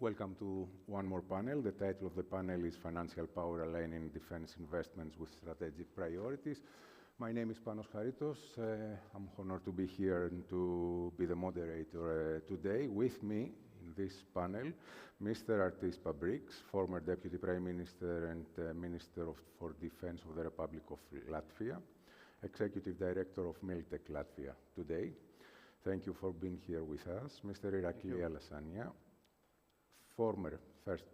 Welcome to one more panel. The title of the panel is Financial Power Aligning Defense Investments with Strategic Priorities. My name is Panos Charitos. I'm honored to be here and to be the moderator today. With me in this panel, Mr. Artis Pabriks, former Deputy Prime Minister and Minister for Defense of the Republic of Latvia, Executive Director of MilTech Latvia today. Thank you for being here with us. Mr. Irakli Alasania, former First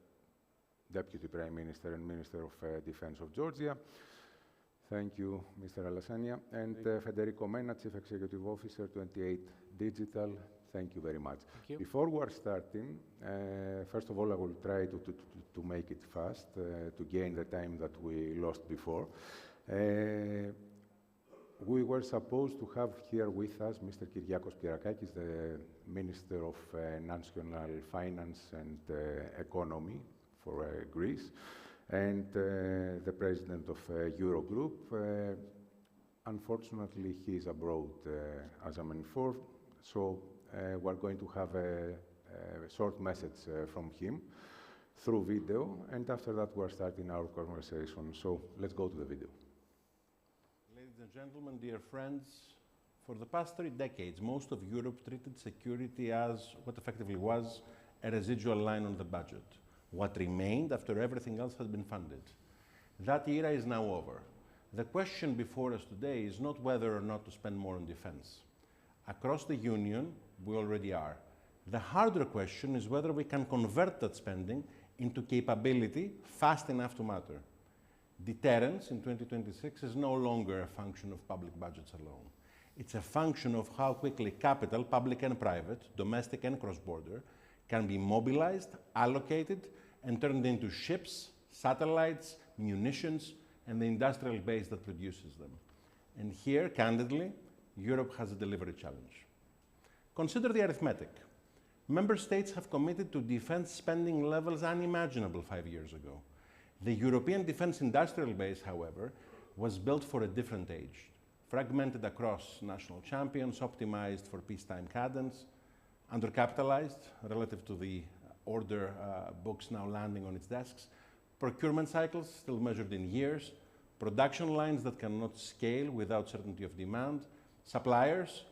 Deputy Prime Minister and Minister of Defense of Georgia. Thank you, Mr. Alasania. And Federico Menna, Chief Executive Officer, 28 Digital. Thank you very much. Before we are starting, first of all, I will try to make it fast, to gain the time that we lost before. We were supposed to have here with us Mr. Kyriakos Pierakakis, the Minister of National Finance and Economy for Greece, and the President of Eurogroup. Unfortunately, he is abroad, as I'm informed, so we're going to have a short message from him through video, and after that we're starting our conversation. So let's go to the video. Ladies and gentlemen, dear friends, for the past 3 decades, most of Europe treated security as what effectively was a residual line on the budget, what remained after everything else had been funded. That era is now over. The question before us today is not whether or not to spend more on defense. Across the Union, we already are. The harder question is whether we can convert that spending into capability fast enough to matter. Deterrence in 2026 is no longer a function of public budgets alone. It's a function of how quickly capital, public and private, domestic and cross-border, can be mobilized, allocated, and turned into ships, satellites, munitions, and the industrial base that produces them. And here, candidly, Europe has a delivery challenge. Consider the arithmetic. Member states have committed to defense spending levels unimaginable 5 years ago. The European defense industrial base, however, was built for a different age, fragmented across national champions, optimized for peacetime cadence, undercapitalized relative to the order books now landing on its desks, procurement cycles still measured in years, production lines that cannot scale without certainty of demand, suppliers,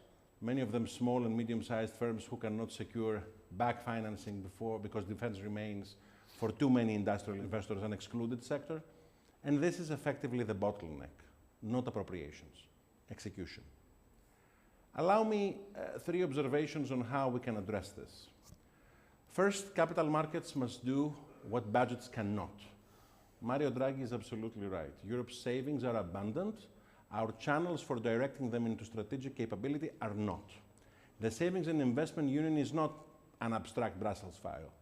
many of them small and medium-sized firms who cannot secure back financing because defense remains for too many industrial investors an excluded sector. And this is effectively the bottleneck, not appropriations, execution. Allow me 3 observations on how we can address this. First, capital markets must do what budgets cannot. Mario Draghi is absolutely right. Europe's savings are abundant. Our channels for directing them into strategic capability are not. The Savings and Investment Union is not an abstract Brussels file.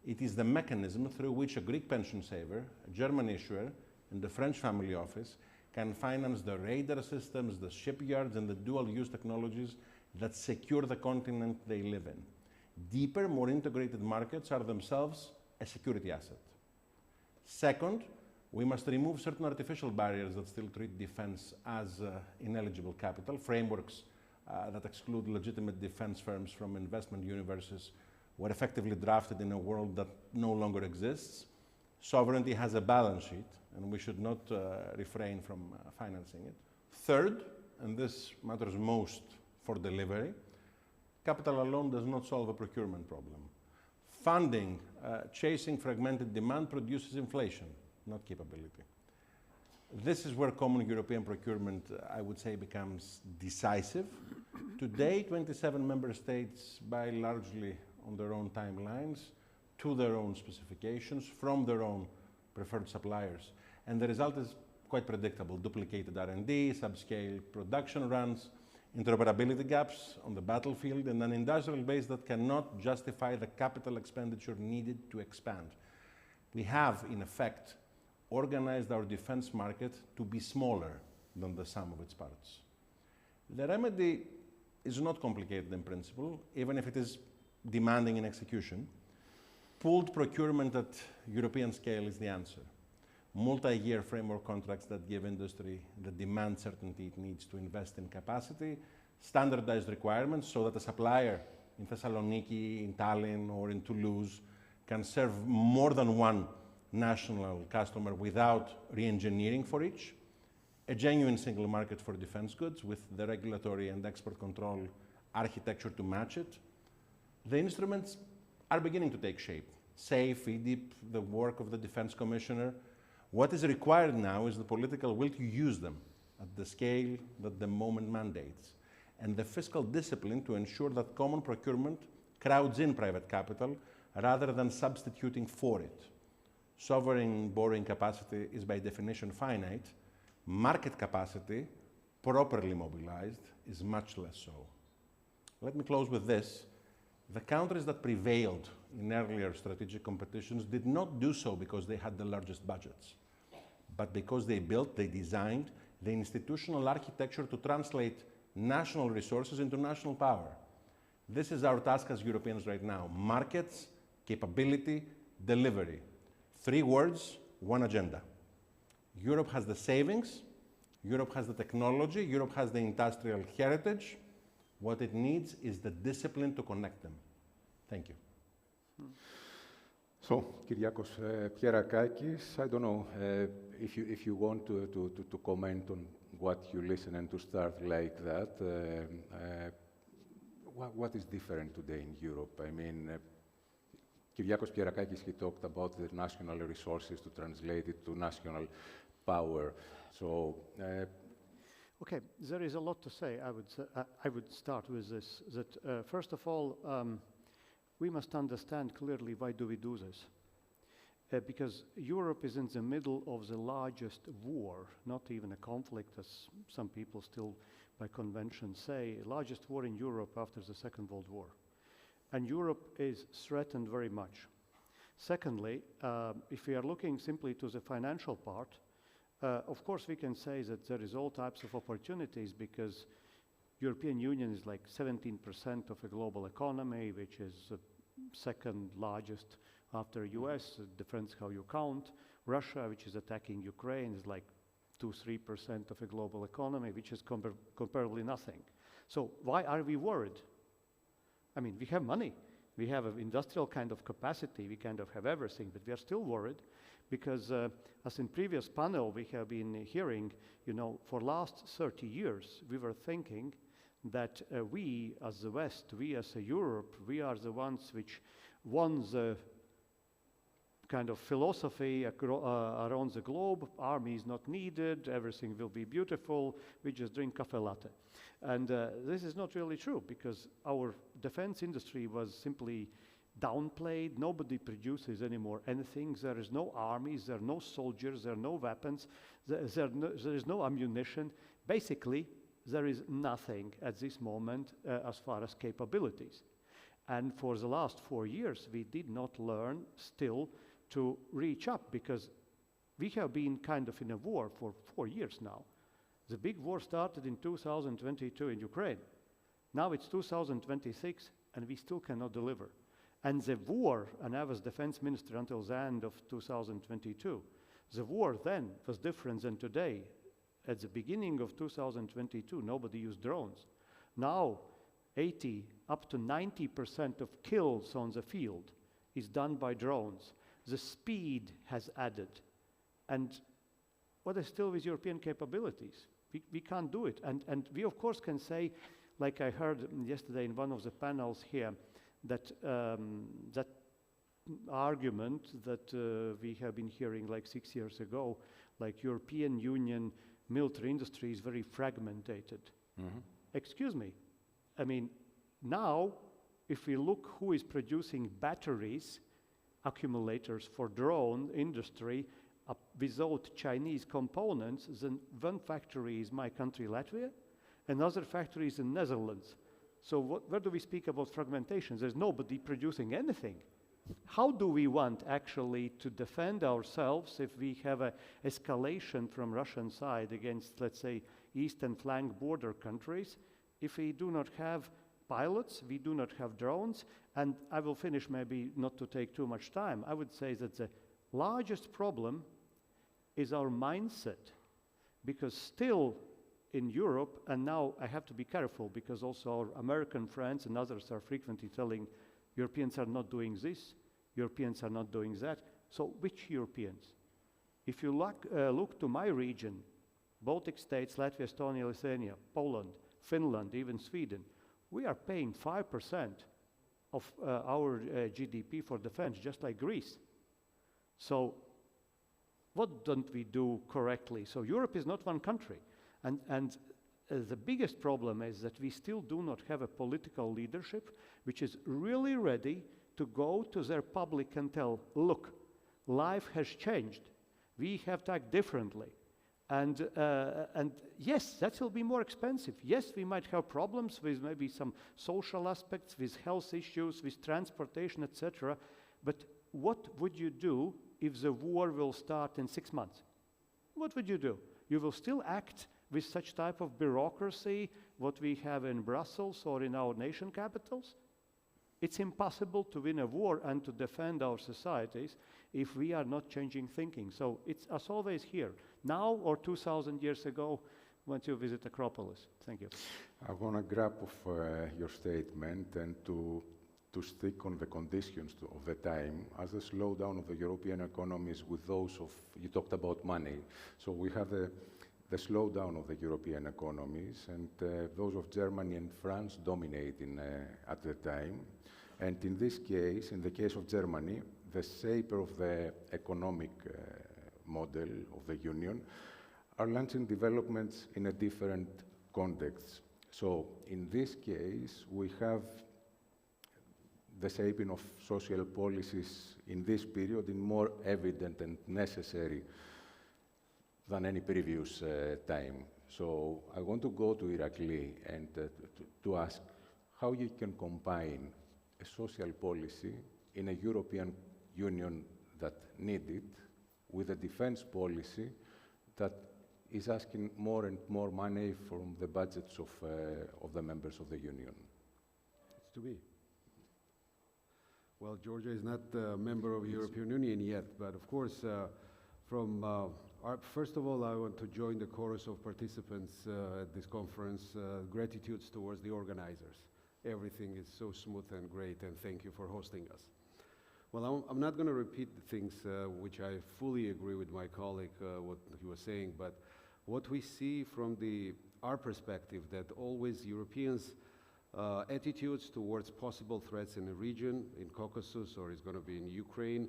It is the mechanism through which a Greek pension saver, a German issuer, and the French family office can finance the radar systems, the shipyards, and the dual-use technologies that secure the continent they live in. Deeper, more integrated markets are themselves a security asset. Second, we must remove certain artificial barriers that still treat defense as ineligible capital, frameworks that exclude legitimate defense firms from investment universes were effectively drafted in a world that no longer exists. Sovereignty has a balance sheet, and we should not refrain from financing it. Third, and this matters most for delivery, capital alone does not solve a procurement problem. Funding, chasing fragmented demand produces inflation, not capability. This is where common European procurement, I would say, becomes decisive. Today, 27 member states buy largely on their own timelines, to their own specifications, from their own preferred suppliers. And the result is quite predictable: duplicated R&D, subscale production runs, interoperability gaps on the battlefield, and an industrial base that cannot justify the capital expenditure needed to expand. We have, in effect, organized our defense market to be smaller than the sum of its parts. The remedy is not complicated in principle, even if it is demanding in execution. Pooled procurement at European scale is the answer. Multi-year framework contracts that give industry the demand certainty it needs to invest in capacity, standardized requirements so that a supplier in Thessaloniki, in Tallinn, or in Toulouse can serve more than one national customer without re-engineering for each, a genuine single market for defense goods with the regulatory and export control architecture to match it. The instruments are beginning to take shape. SAFE, EDIP, the work of the Defense Commissioner. What is required now is the political will to use them at the scale that the moment mandates, and the fiscal discipline to ensure that common procurement crowds in private capital rather than substituting for it. Sovereign borrowing capacity is by definition finite. Market capacity, properly mobilized, is much less so. Let me close with this. The countries that prevailed in earlier strategic competitions did not do so because they had the largest budgets, but because they built, they designed the institutional architecture to translate national resources into national power. This is our task as Europeans right now: markets, capability, delivery. 3 words, 1 agenda. Europe has the savings, Europe has the technology, Europe has the industrial heritage. What it needs is the discipline to connect them. Thank you. So, Kyriakos Pierakakis, I don't know if you want to comment on what you listen and to start like that. What is different today in Europe? I mean, Kyriakos Pierakakis, he talked about the national resources to translate it to national power. So, okay, there is a lot to say. I would start with this. That first of all, we must understand clearly why do we do this. Because Europe is in the middle of the largest war, not even a conflict, as some people still by convention say, largest war in Europe after the Second World War. And Europe is threatened very much. Secondly, if we are looking simply to the financial part, of course we can say that there is all types of opportunities because European Union is like 17% of a global economy, which is the second largest after US, it depends how you count. Russia, which is attacking Ukraine, is like 2-3% of a global economy, which is comparably nothing. So why are we worried? I mean, we have money, we have an industrial kind of capacity, we kind of have everything, but we are still worried because as in previous panel we have been hearing, you know, for last 30 years we were thinking that we as the West, we as a Europe, we are the ones which won the kind of philosophy around the globe. Army is not needed, everything will be beautiful, we just drink cafe latte. And this is not really true because our defense industry was simply downplayed. Nobody produces anymore anything. There is no armies, there are no soldiers, there are no weapons, there is no ammunition. Basically, there is nothing at this moment as far as capabilities. And for the last 4 years, we did not learn still to reach up because we have been kind of in a war for 4 years now. The big war started in 2022 in Ukraine. Now it's 2026 and we still cannot deliver. And the war, and I was defense minister until the end of 2022, the war then was different than today. At the beginning of 2022, nobody used drones. Now, 80 up to 90% of kills on the field is done by drones. The speed has added. And what is still with European capabilities? We can't do it. And we, of course, can say, like I heard yesterday in one of the panels here, that that argument that we have been hearing like 6 years ago, like European Union military industry is very fragmented. Mm-hmm. Excuse me. I mean, now, if we look who is producing batteries, accumulators for drone industry without Chinese components, then one factory is my country, Latvia, another factory is in Netherlands. So where do we speak about fragmentation? There's nobody producing anything. How do we want actually to defend ourselves if we have an escalation from Russian side against, let's say, eastern flank border countries, if we do not have pilots, we do not have drones? And I will finish, maybe not to take too much time. I would say that the largest problem is our mindset, because still in Europe, and now I have to be careful because also our American friends and others are frequently telling Europeans are not doing this, Europeans are not doing that. So which Europeans? If you look to my region, Baltic states, Latvia, Estonia, Alasania, Poland, Finland, even Sweden, we are paying 5% of our GDP for defense, just like Greece. So what don't we do correctly? So Europe is not one country. And the biggest problem is that we still do not have a political leadership which is really ready to go to their public and tell, look, life has changed. We have to act differently. And yes, that will be more expensive. Yes, we might have problems with maybe some social aspects, with health issues, with transportation, etc. But what would you do if the war will start in 6 months? What would you do? You will still act with such type of bureaucracy, what we have in Brussels or in our nation capitals? It's impossible to win a war and to defend our societies if we are not changing thinking. So it's as always here, now or 2,000 years ago when you visit Acropolis. Thank you. I want to grab of your statement and to stick on the conditions of the time as the slowdown of the European economies with those of, you talked about money. So we have the slowdown of the European economies, and those of Germany and France dominating at the time. And in this case, in the case of Germany, the shaper of the economic model of the Union are launching developments in a different context. So in this case, we have the shaping of social policies in this period in more evident and necessary than any previous time. So I want to go to Irakli and to ask how you can combine a social policy in a European Union that needs it with a defense policy that is asking more and more money from the budgets of the members of the Union. It's to be. Well, Georgia is not a member of the European Union yet, but of course, first of all, I want to join the chorus of participants at this conference. Gratitudes towards the organizers. Everything is so smooth and great, and thank you for hosting us. Well, I'm not going to repeat the things which I fully agree with my colleague, what he was saying, but what we see from our perspective, that always Europeans' attitudes towards possible threats in the region, in Caucasus, or it's going to be in Ukraine,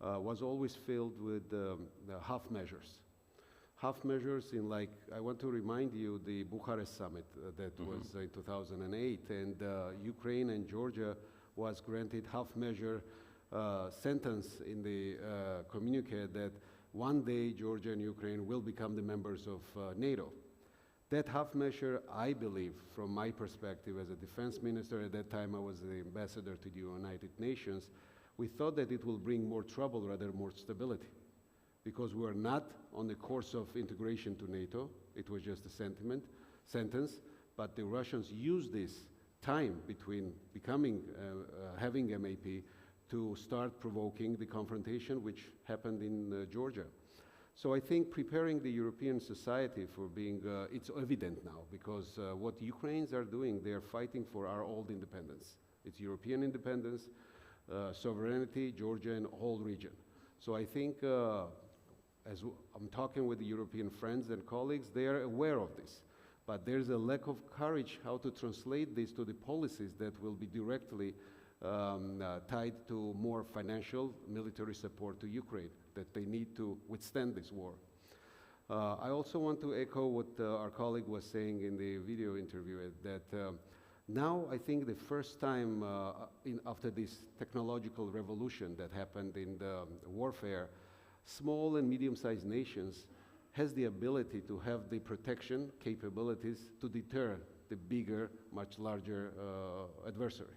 was always filled with the half measures. Half measures in, like, I want to remind you the Bucharest summit that was in 2008, and Ukraine and Georgia was granted half measure sentence in the communique that one day Georgia and Ukraine will become the members of NATO. That half measure, I believe, from my perspective as a defense minister, at that time I was the ambassador to the United Nations, we thought that it will bring more trouble rather than more stability, because we are not on the course of integration to NATO. It was just a sentence, but the Russians used this time between having MAP to start provoking the confrontation which happened in Georgia. So I think preparing the European society for being, it's evident now, because what Ukrainians are doing, they are fighting for our old independence. It's European independence, sovereignty, Georgia and whole region. So I think, as I'm talking with the European friends and colleagues, they are aware of this. But there's a lack of courage how to translate this to the policies that will be directly tied to more financial, military support to Ukraine, that they need to withstand this war. I also want to echo what our colleague was saying in the video interview, that now I think the first time after this technological revolution that happened in the warfare, small and medium-sized nations has the ability to have the protection capabilities to deter the bigger, much larger adversary.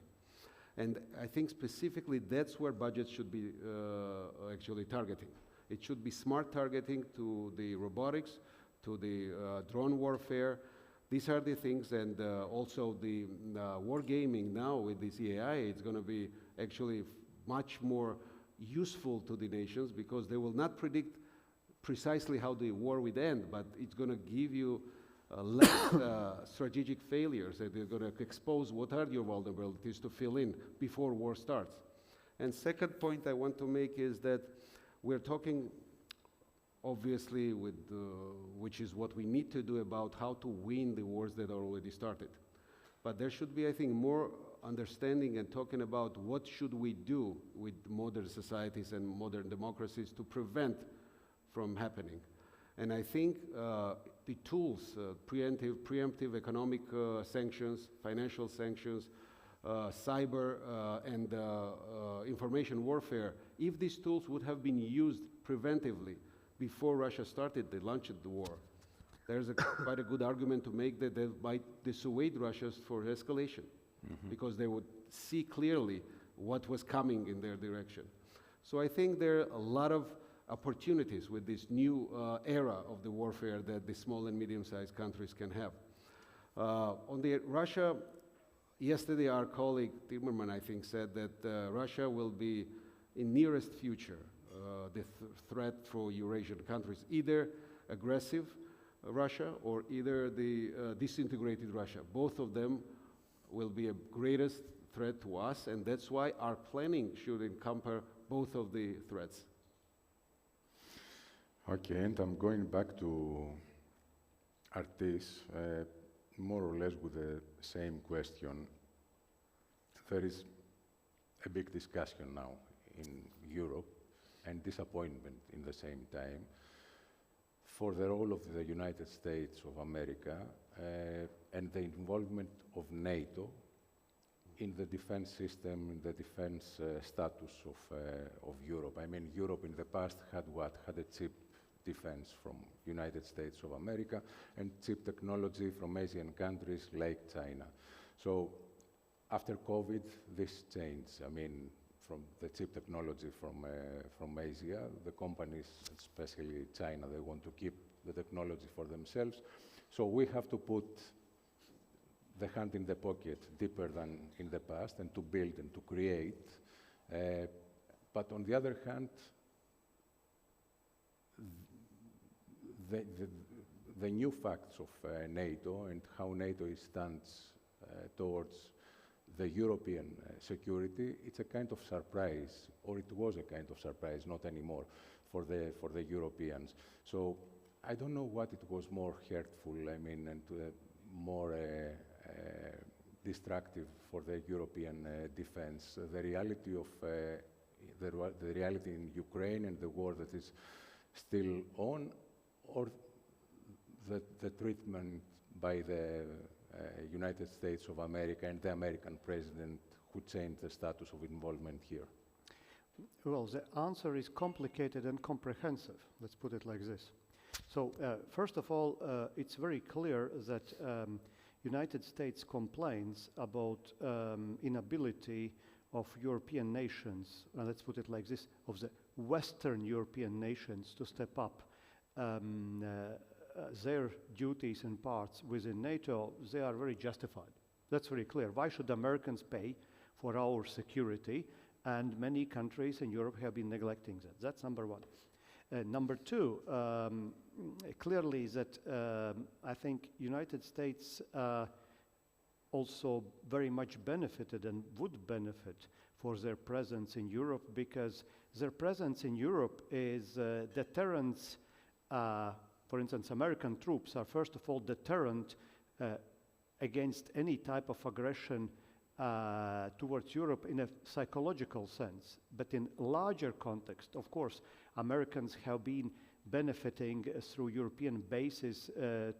And I think specifically that's where budgets should be actually targeting. It should be smart targeting to the robotics, to the drone warfare. These are the things, and also the wargaming now with this AI, it's going to be actually much more useful to the nations, because they will not predict precisely how the war will end, but it's going to give you less strategic failures, and they're going to expose what are your vulnerabilities to fill in before war starts. And second point I want to make is that we're talking, obviously, which is what we need to do about how to win the wars that are already started. But there should be, I think, more understanding and talking about what should we do with modern societies and modern democracies to prevent from happening. And I think the tools, preemptive economic sanctions, financial sanctions, cyber and information warfare, if these tools would have been used preventively before Russia started the launch of the war, there's quite a good argument to make that they might dissuade Russia for escalation, because they would see clearly what was coming in their direction. So I think there are a lot of opportunities with this new era of the warfare that the small and medium-sized countries can have. On the Russia, yesterday our colleague Timmerman, I think, said that Russia will be in nearest future the threat for Eurasian countries, either aggressive Russia or either the disintegrated Russia. Both of them will be a greatest threat to us, and that's why our planning should encompass both of the threats. Okay, and I'm going back to Artis, more or less with the same question. There is a big discussion now in Europe and disappointment in the same time for the role of the United States of America and the involvement of NATO in the defense system, in the defense status of Europe. I mean, Europe in the past had what? Had a cheap defense from United States of America and cheap technology from Asian countries like China. So after COVID, this changed. I mean, from the cheap technology from Asia, the companies, especially China, they want to keep the technology for themselves. So we have to put the hand in the pocket deeper than in the past and to build and to create. But on the other hand, the new facts of NATO and how NATO stands towards the European security, it's a kind of surprise, or it was a kind of surprise, not anymore, for the Europeans. So I don't know what it was more hurtful, I mean, and more destructive for the European defense. The reality of the reality in Ukraine and the war that is still on, or the treatment by the United States of America and the American president who changed the status of involvement here? Well, the answer is complicated and comprehensive. Let's put it like this. So, first of all, it's very clear that United States complains about inability of European nations, let's put it like this, of the Western European nations to step up their duties and parts within NATO. They are very justified. That's very clear. Why should Americans pay for our security? And many countries in Europe have been neglecting that. That's number one. Number two, clearly that I think United States also very much benefited and would benefit for their presence in Europe, because their presence in Europe is deterrence. For instance, American troops are first of all deterrent against any type of aggression towards Europe in a psychological sense. But in larger context, of course, Americans have been benefiting through European bases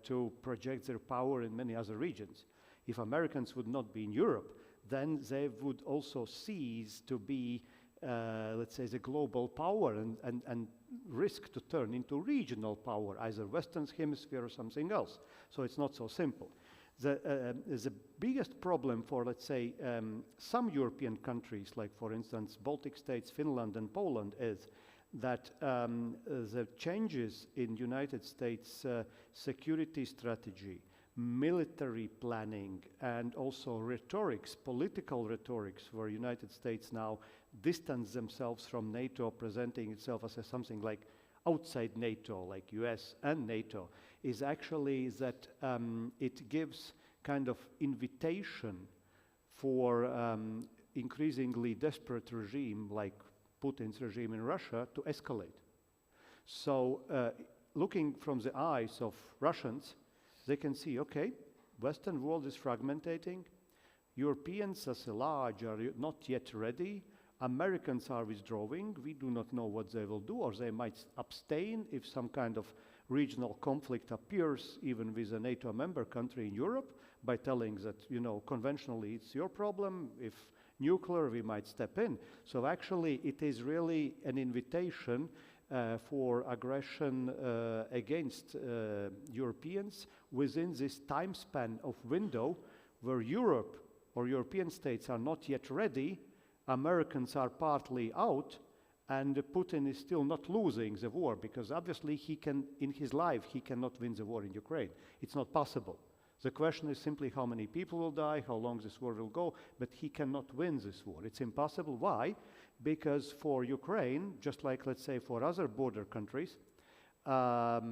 to project their power in many other regions. If Americans would not be in Europe, then they would also cease to be, let's say, the global power and risk to turn into regional power, either Western Hemisphere or something else. So it's not so simple. The biggest problem for, let's say, some European countries, like, for instance, Baltic states, Finland and Poland, is that the changes in United States security strategy, military planning, and also rhetorics, political rhetorics, where United States now distance themselves from NATO, presenting itself as something like outside NATO, like US and NATO, is actually that it gives kind of invitation for increasingly desperate regime like Putin's regime in Russia to escalate. So looking from the eyes of Russians, they can see, okay, Western world is fragmentating, Europeans as a large are not yet ready, Americans are withdrawing, we do not know what they will do, or they might abstain if some kind of regional conflict appears even with a NATO member country in Europe by telling that, you know, conventionally it's your problem, if nuclear we might step in. So actually it is really an invitation for aggression against Europeans within this time span of window where Europe or European states are not yet ready, Americans are partly out, and Putin is still not losing the war, because obviously he can, in his life, he cannot win the war in Ukraine. It's not possible. The question is simply how many people will die, how long this war will go, but he cannot win this war. It's impossible. Why? Because for Ukraine, just like, let's say, for other border countries, there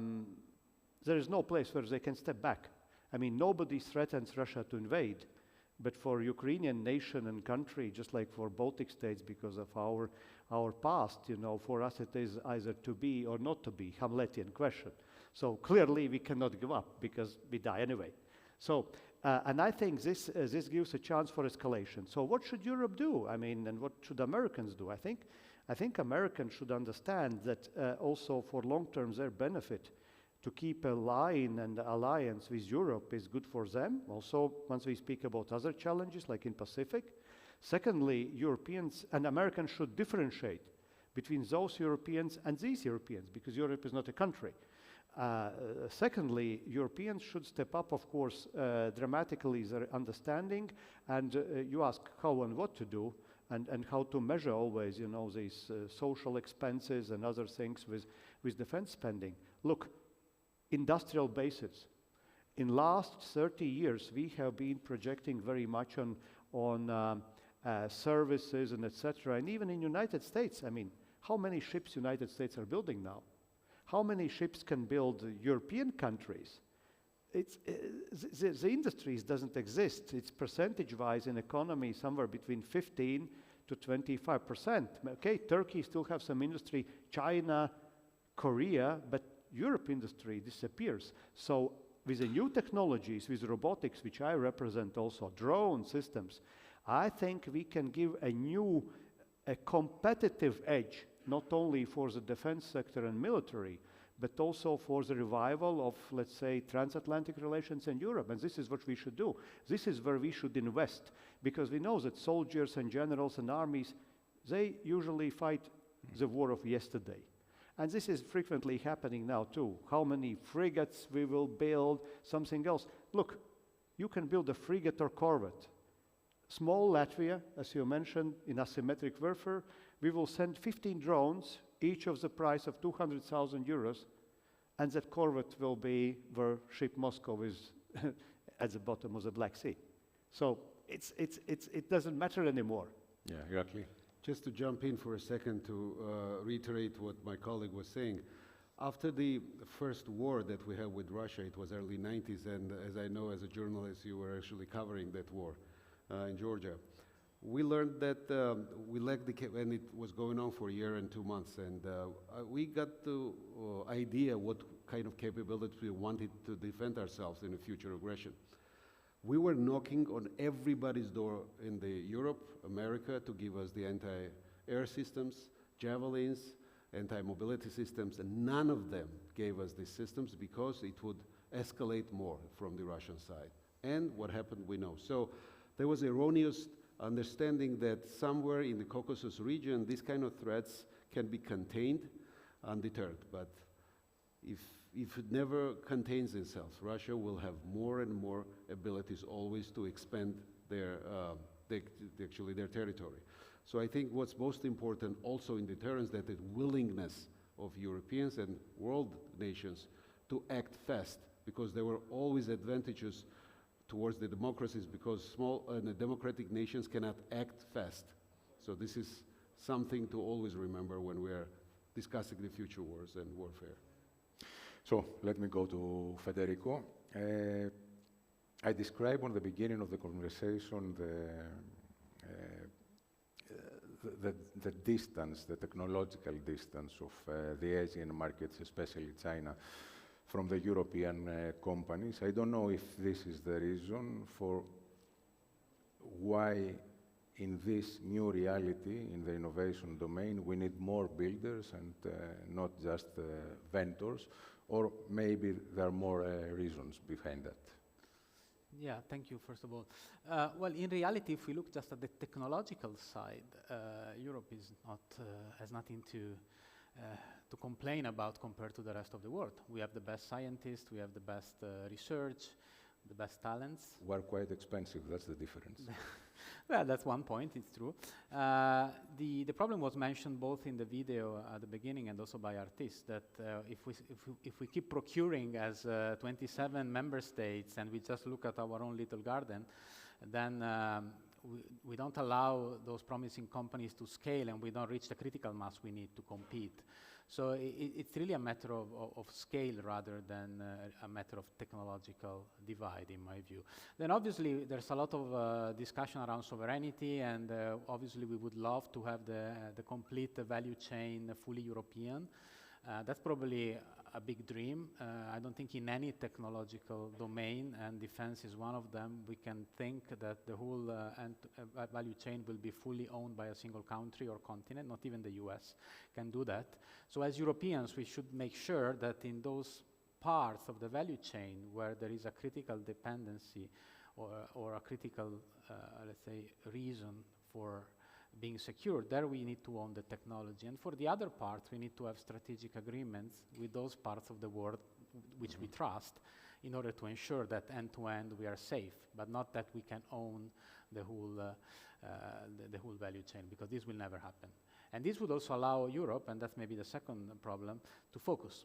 is no place where they can step back. I mean, nobody threatens Russia to invade, but for Ukrainian nation and country, just like for Baltic states, because of our past, you know, for us it is either to be or not to be, Hamletian question. So clearly we cannot give up because we die anyway. So, and I think this gives a chance for escalation. So what should Europe do? I mean, and what should Americans do? I think Americans should understand that also for long term their benefit to keep a line and alliance with Europe is good for them. Also, once we speak about other challenges like in Pacific. Secondly, Europeans and Americans should differentiate between those Europeans and these Europeans, because Europe is not a country. Secondly, Europeans should step up, of course, dramatically their understanding, and you ask how and what to do, and how to measure always, you know, these social expenses and other things with defense spending. Look, industrial bases. In last 30 years, we have been projecting very much on services and etc. And even in United States, I mean, how many ships United States are building now? How many ships can build European countries? It's, the industries doesn't exist. It's percentage-wise in economy somewhere between 15 to 25%. Okay, Turkey still have some industry, China, Korea, but Europe industry disappears. So with the new technologies, with robotics, which I represent also, drone systems, I think we can give a competitive edge, not only for the defense sector and military, but also for the revival of, let's say, transatlantic relations in Europe. And this is what we should do. This is where we should invest, because we know that soldiers and generals and armies, they usually fight the war of yesterday. And this is frequently happening now too. How many frigates we will build, something else. Look, you can build a frigate or corvette. Small Latvia, as you mentioned, in asymmetric warfare, we will send 15 drones, each of the price of 200,000 euros, and that corvette will be where ship Moscow is at the bottom of the Black Sea. So it doesn't matter anymore. Yeah, Irakli. Just to jump in for a second to reiterate what my colleague was saying. After the first war that we had with Russia, it was early 90s, and as I know as a journalist, you were actually covering that war in Georgia. We learned that we lacked and it was going on for a year and 2 months, and we got the idea what kind of capability we wanted to defend ourselves in a future aggression. We were knocking on everybody's door in Europe, America, to give us the anti-air systems, javelins, anti-mobility systems, and none of them gave us these systems because it would escalate more from the Russian side. And what happened, we know. So there was erroneous understanding that somewhere in the Caucasus region, these kind of threats can be contained and deterred. But if it never contains itself, Russia will have more and more abilities always to expand their territory. So I think what's most important also in deterrence, that the willingness of Europeans and world nations to act fast, because there were always advantages towards the democracies, because small democratic nations cannot act fast. So this is something to always remember when we are discussing the future wars and warfare. So let me go to Federico. I described on the beginning of the conversation the distance, the technological distance of the Asian markets, especially China, from the European companies. I don't know if this is the reason for why in this new reality, in the innovation domain, we need more builders and not just vendors, or maybe there are more reasons behind that. Yeah, thank you, first of all. Well, in reality, if we look just at the technological side, Europe is not, has nothing to complain about compared to the rest of the world. We have the best scientists, we have the best research, the best talents. We're quite expensive, that's the difference. Well, that's one point, it's true. The problem was mentioned both in the video at the beginning and also by Artis, that if we keep procuring as 27 member states and we just look at our own little garden, then we don't allow those promising companies to scale and we don't reach the critical mass we need to compete. So it's really a matter of scale rather than a matter of technological divide, in my view. Then obviously there's a lot of discussion around sovereignty, and obviously we would love to have the complete value chain fully European. That's probably a big dream. I don't think in any technological domain, and defense is one of them, we can think that the whole value chain will be fully owned by a single country or continent. Not even the US can do that. So as Europeans, we should make sure that in those parts of the value chain where there is a critical dependency or a critical, let's say, reason for being secure, there we need to own the technology. And for the other parts, we need to have strategic agreements with those parts of the world which we trust in order to ensure that end-to-end we are safe, but not that we can own the whole value chain, because this will never happen. And this would also allow Europe, and that's maybe the second problem, to focus.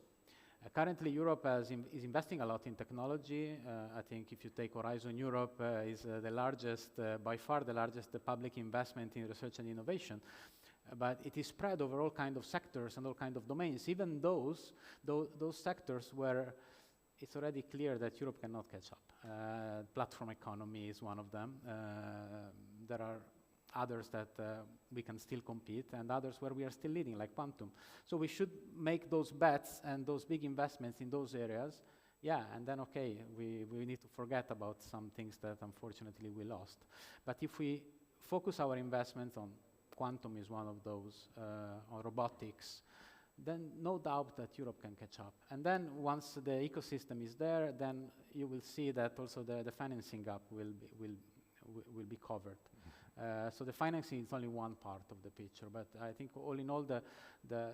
Currently, Europe is investing a lot in technology. I think if you take Horizon Europe, is the largest, by far the largest public investment in research and innovation. But it is spread over all kinds of sectors and all kinds of domains, even those sectors where it's already clear that Europe cannot catch up. Platform economy is one of them. There are others that we can still compete, and others where we are still leading, like quantum. So we should make those bets and those big investments in those areas, yeah, and then, okay, we need to forget about some things that unfortunately we lost. But if we focus our investments on quantum is one of those, on robotics, then no doubt that Europe can catch up. And then once the ecosystem is there, then you will see that also the financing gap will be covered. So the financing is only one part of the picture, but I think all in all, the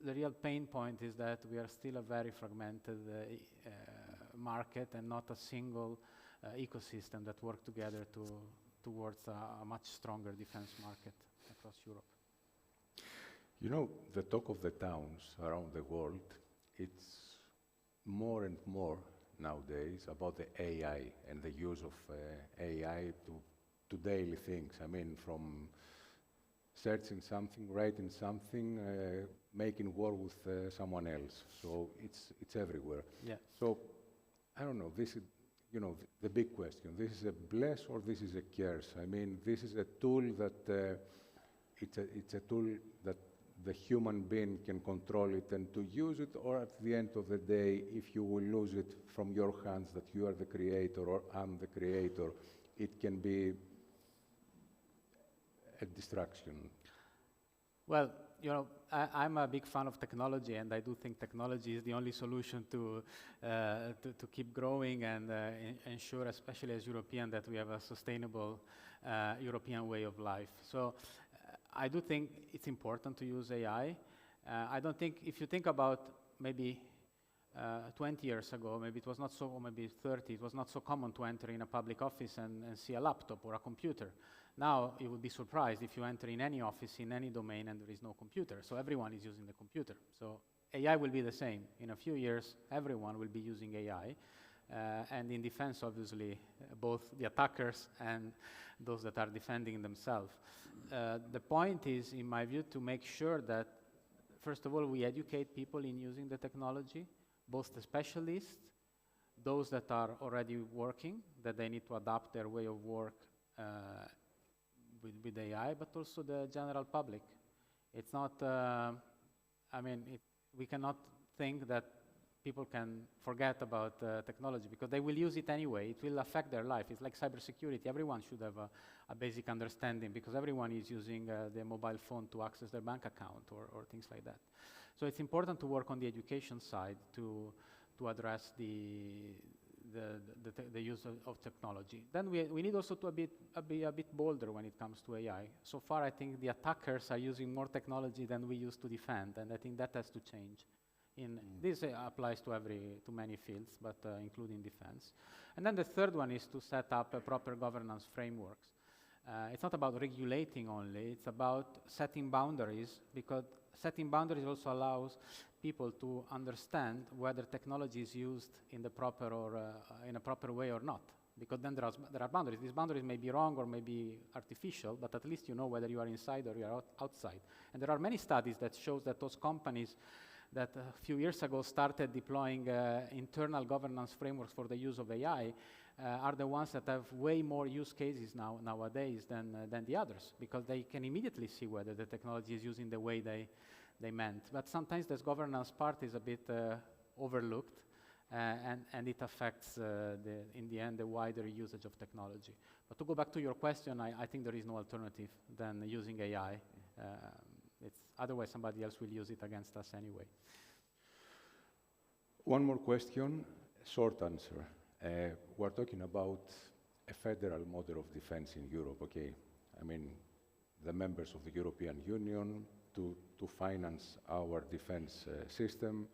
real pain point is that we are still a very fragmented market and not a single ecosystem that work together towards a much stronger defense market across Europe. You know, the talk of the towns around the world, it's more and more nowadays about the AI and the use of AI to daily things. I mean, from searching something, writing something, making war with someone else. So it's everywhere. Yeah. So I don't know. This is, you know, the big question. This is a bless or this is a curse? I mean, this is a tool that it's a tool that the human being can control it and to use it, or at the end of the day, if you will lose it from your hands, that you are the creator or I'm the creator, it can be a distraction. Well, you know, I'm a big fan of technology, and I do think technology is the only solution to keep growing and ensure, especially as European, that we have a sustainable European way of life. So I do think it's important to use AI. I don't think, if you think about maybe 20 years ago, maybe it was not so, or maybe 30, it was not so common to enter in a public office and see a laptop or a computer. Now, you would be surprised if you enter in any office, in any domain, and there is no computer. So everyone is using the computer. So AI will be the same. In a few years, everyone will be using AI. And in defense, obviously, both the attackers and those that are defending themselves. The point is, in my view, to make sure that, first of all, we educate people in using the technology, both the specialists, those that are already working, that they need to adapt their way of work with AI, but also the general public. It's not, we cannot think that people can forget about technology because they will use it anyway. It will affect their life. It's like cybersecurity. Everyone should have a basic understanding because everyone is using their mobile phone to access their bank account or things like that. So it's important to work on the education side to address the use of technology. Then we need also to be a bit bolder when it comes to AI. So far, I think the attackers are using more technology than we used to defend, and I think that has to change. This applies to many fields, but including defense. And then the third one is to set up a proper governance frameworks. It's not about regulating only, it's about setting boundaries, because setting boundaries also allows people to understand whether technology is used in the proper or in a proper way or not. Because then there are boundaries. These boundaries may be wrong or may be artificial, but at least you know whether you are inside or you are outside. And there are many studies that shows that those companies that a few years ago started deploying internal governance frameworks for the use of AI are the ones that have way more use cases nowadays than the others, because they can immediately see whether the technology is used in the way they meant. But sometimes this governance part is a bit overlooked, and it affects, in the end, the wider usage of technology. But to go back to your question, I think there is no alternative than using AI. Otherwise, somebody else will use it against us anyway. One more question, short answer. We're talking about a federal model of defense in Europe, okay? I mean, the members of the European Union to finance our defense system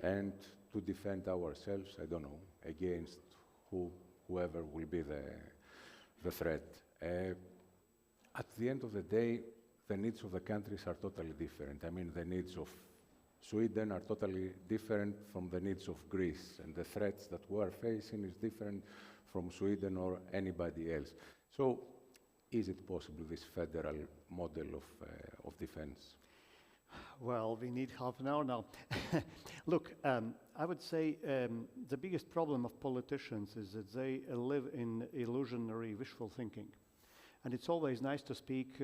and to defend ourselves, I don't know, against whoever will be the threat. At the end of the day, the needs of the countries are totally different. I mean, the needs of Sweden are totally different from the needs of Greece, and the threats that we're facing is different from Sweden or anybody else. So, is it possible, this federal model of defense? Well, we need half an hour now. Look, I would say the biggest problem of politicians is that they live in illusionary wishful thinking. And it's always nice to speak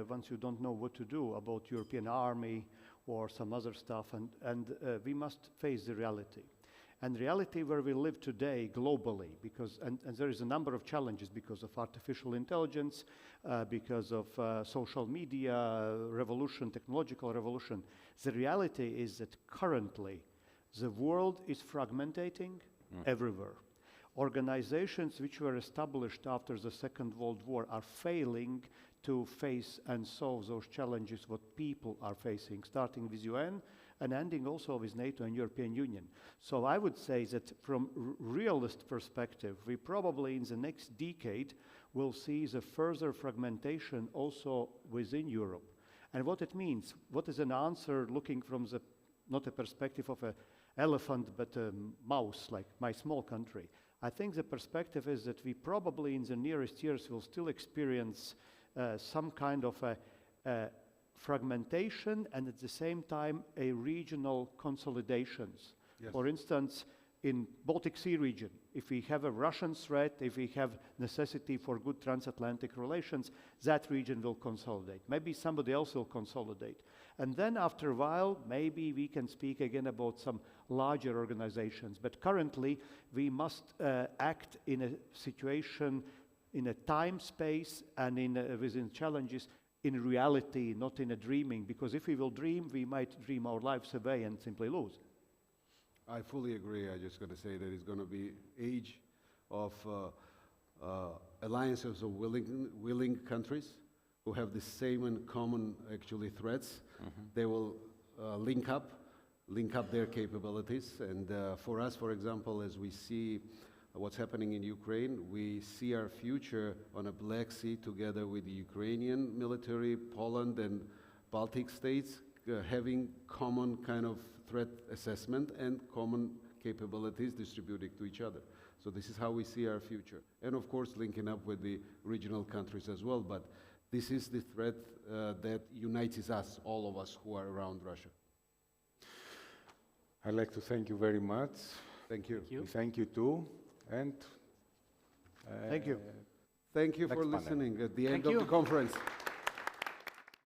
once you don't know what to do about European army or some other stuff, and we must face the reality. And reality where we live today globally, because and there is a number of challenges because of artificial intelligence, because of social media revolution, technological revolution. The reality is that currently the world is fragmentating everywhere. Organizations which were established after the Second World War are failing to face and solve those challenges what people are facing, starting with UN and ending also with NATO and European Union. So I would say that from realist perspective, we probably in the next decade will see the further fragmentation also within Europe. And what it means, what is an answer looking from the, not a perspective of an elephant, but a mouse, like my small country. I think the perspective is that we probably in the nearest years will still experience some kind of a fragmentation and at the same time a regional consolidations. Yes. For instance, in Baltic Sea region, if we have a Russian threat, if we have necessity for good transatlantic relations, that region will consolidate. Maybe somebody else will consolidate. And then after a while, maybe we can speak again about some larger organizations. But currently, we must act in a situation, in a time, space, and within challenges, in reality, not in a dreaming. Because if we will dream, we might dream our lives away and simply lose. I fully agree. I'm just going to say that it's going to be age of alliances of willing countries who have the same and common actually threats. They will link up their capabilities. And for us, for example, as we see what's happening in Ukraine, we see our future on a Black Sea together with the Ukrainian military, Poland and Baltic states, having common kind of threat assessment and common capabilities distributed to each other. So this is how we see our future. And of course, linking up with the regional countries as well. But this is the threat that unites us, all of us who are around Russia. I'd like to thank you very much. Thank you. Thank you too. And thank you. Thank you Next for panel. listening at the end Thank of the you. conference.